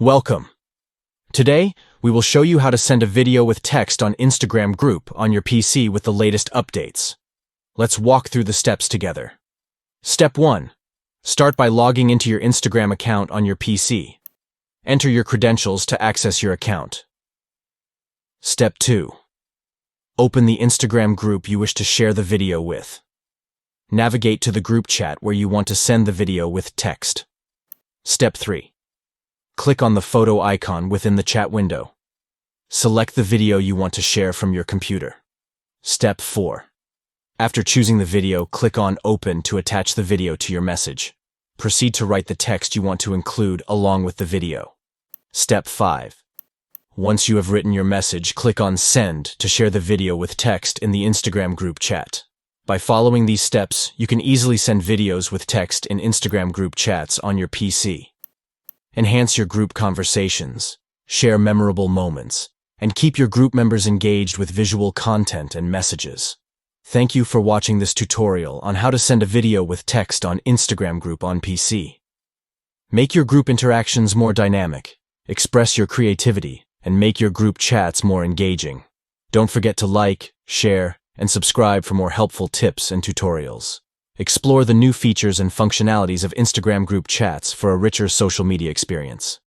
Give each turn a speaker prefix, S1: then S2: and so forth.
S1: Welcome. Today, we will show you how to send a video with text on Instagram Group on your PC with the latest updates. Let's walk through the steps together. Step 1. Start by logging into your Instagram account on your PC. Enter your credentials to access your account. Step 2. Open the Instagram group you wish to share the video with. Navigate to the group chat where you want to send the video with text. Step 3. Click on the photo icon within the chat window. Select the video you want to share from your computer. Step 4. After choosing the video, click on Open to attach the video to your message. Proceed to write the text you want to include along with the video. Step 5. Once you have written your message, click on Send to share the video with text in the Instagram group chat. By following these steps, you can easily send videos with text in Instagram group chats on your PC. Enhance your group conversations, share memorable moments, and keep your group members engaged with visual content and messages. Thank you for watching this tutorial on how to send a video with text on Instagram group on PC. Make your group interactions more dynamic, express your creativity, and make your group chats more engaging. Don't forget to like, share, and subscribe for more helpful tips and tutorials. Explore the new features and functionalities of Instagram group chats for a richer social media experience.